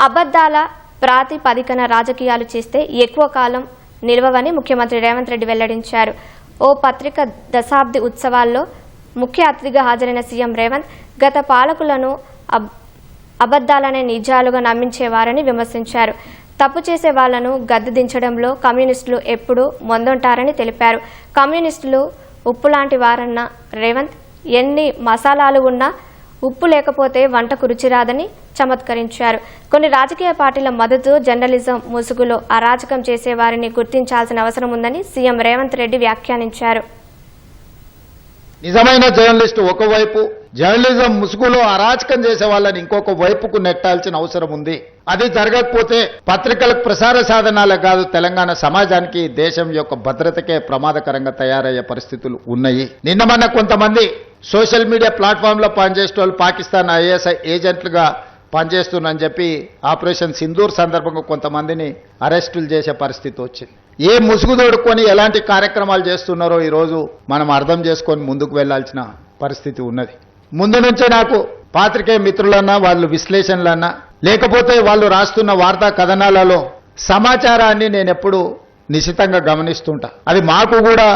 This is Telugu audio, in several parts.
అబద్ధాల ప్రాతిపదికన రాజకీయాలు చేస్తే ఎక్కువ కాలం నిలవవని ముఖ్యమంత్రి రేవంత్ రెడ్డి వెల్లడించారు. ఓ పత్రిక దశాబ్ది ఉత్సవాల్లో ముఖ్య అతిథిగా హాజరైన సీఎం రేవంత్ గత పాలకులను అబద్ధాలనే నిజాలుగా నమ్మించేవారని విమర్శించారు. తప్పు చేసే వాళ్లను గద్దె దించడంలో కమ్యూనిస్టులు ఎప్పుడూ ముందుంటారని తెలిపారు. కమ్యూనిస్టులు ఉప్పు లాంటి వారన్న రేవంత్ ఎన్ని మసాలాలు ఉన్నా ఉప్పు లేకపోతే వంటకు రుచి రాదని చమత్కరించారు. కొన్ని రాజకీయ పార్టీల మద్దతు జర్నలిజం ముసుగులో అరాచకం చేసేవారిని గుర్తించాల్సిన అవసరం ఉందని సీఎం రేవంత్ రెడ్డి వ్యాఖ్యానించారు. నిజమైన జర్నలిస్టు ఒకవైపు, జర్నలిజం ముసుగులో అరాచకం చేసే వాళ్ళని ఇంకొక వైపుకు నెట్టాల్సిన అవసరం ఉంది. అది జరగకపోతే పత్రికలకు ప్రసార సాధనాలే కాదు, తెలంగాణ సమాజానికి, దేశం యొక్క భద్రతకే ప్రమాదకరంగా తయారయ్యే పరిస్థితులు ఉన్నాయి. నిన్న మొన్న కొంతమంది సోషల్ మీడియా ప్లాట్ఫామ్ లో పనిచేసే వాళ్ళు పాకిస్తాన్ ఐఎస్ఐ ఏజెంట్లుగా పనిచేస్తున్నారని చెప్పి ఆపరేషన్ సింధూర్ సందర్భంగా కొంతమందిని అరెస్టులు చేసే పరిస్థితి వచ్చింది. ఏ ముసుగు తోడుకొని ఎలాంటి కార్యక్రమాలు చేస్తున్నారో ఈరోజు మనం అర్థం చేసుకొని ముందుకు వెళ్లాల్సిన పరిస్థితి ఉన్నది. ముందు నుంచే నాకు పాత్రికేయ మిత్రులన్నా, వాళ్ళు విశ్లేషణలన్నా, లేకపోతే వాళ్ళు రాస్తున్న వార్తా కథనాలలో సమాచారాన్ని నేను ఎప్పుడు నిశితంగా గమనిస్తుంటా. అది మాకు కూడా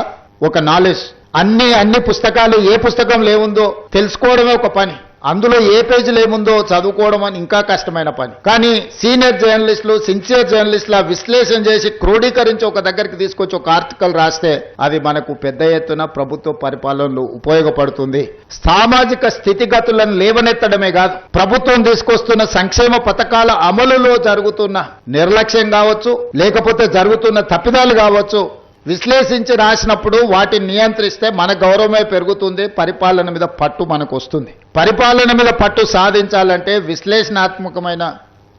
ఒక నాలెడ్జ్. అన్ని పుస్తకాలు ఏ పుస్తకంలో ఏముందో తెలుసుకోవడమే ఒక పని, అందులో ఏ పేజీలు ఏముందో చదువుకోవడం అని ఇంకా కష్టమైన పని. కానీ సీనియర్ జర్నలిస్టులు, సిన్సియర్ జర్నలిస్టుల విశ్లేషణ చేసి క్రోడీకరించి ఒక దగ్గరికి తీసుకొచ్చి ఒక ఆర్టికల్ రాస్తే అది మనకు పెద్ద ఎత్తున ప్రభుత్వ పరిపాలనలో ఉపయోగపడుతుంది. సామాజిక స్థితిగతులను లేవనెత్తడమే కాదు, ప్రభుత్వం తీసుకొస్తున్న సంక్షేమ పథకాల అమలులో జరుగుతున్న నిర్లక్ష్యం కావచ్చు, లేకపోతే జరుగుతున్న తప్పిదాలు కావచ్చు, విశ్లేషించి రాసినప్పుడు వాటిని నియంత్రిస్తే మన గౌరవమే పెరుగుతుంది, పరిపాలన మీద పట్టు మనకు వస్తుంది. పరిపాలన మీద పట్టు సాధించాలంటే విశ్లేషణాత్మకమైన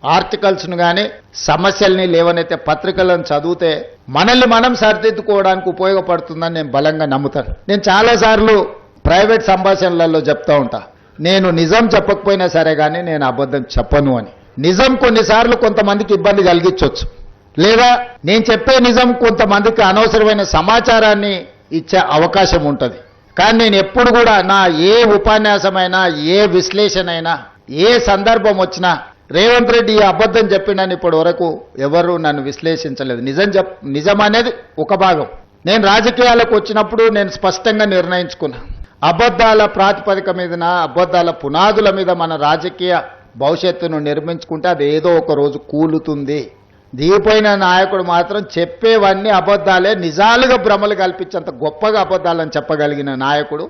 ఆర్టికల్స్ను కానీ, సమస్యల్ని లేవనైతే పత్రికలను చదివితే మనల్ని మనం సరిదిద్దుకోవడానికి ఉపయోగపడుతుందని నేను బలంగా నమ్ముతాను. నేను చాలాసార్లు ప్రైవేట్ సంభాషణలలో చెప్తా ఉంటా, నేను నిజం చెప్పకపోయినా సరే కానీ నేను అబద్ధం చెప్పను అని. నిజం కొన్నిసార్లు కొంతమందికి ఇబ్బంది కలిగించవచ్చు, లేదా నేను చెప్పే నిజం కొంతమందికి అనవసరమైన సమాచారాన్ని ఇచ్చే అవకాశం ఉంటుంది. కానీ నేను ఎప్పుడు కూడా నా ఏ ఉపన్యాసమైనా, ఏ విశ్లేషణ అయినా, ఏ సందర్భం వచ్చినా రేవంత్ రెడ్డి ఈ అబద్ధం చెప్పినని ఇప్పటి వరకు ఎవరు నన్ను విశ్లేషించలేదు. నిజం అనేది ఒక భాగం. నేను రాజకీయాలకు వచ్చినప్పుడు నేను స్పష్టంగా నిర్ణయించుకున్నా, అబద్ధాల ప్రాతిపదిక మీదన, అబద్ధాల పునాదుల మీద మన రాజకీయ భవిష్యత్తును నిర్మించుకుంటే అది ఏదో ఒక రోజు కూలుతుంది. దిగిపోయిన నాయకుడు మాత్రం చెప్పేవన్నీ అబద్ధాలే, నిజాలుగా భ్రమలు కల్పించేంత గొప్పగా అబద్ధాలని చెప్పగలిగిన నాయకుడు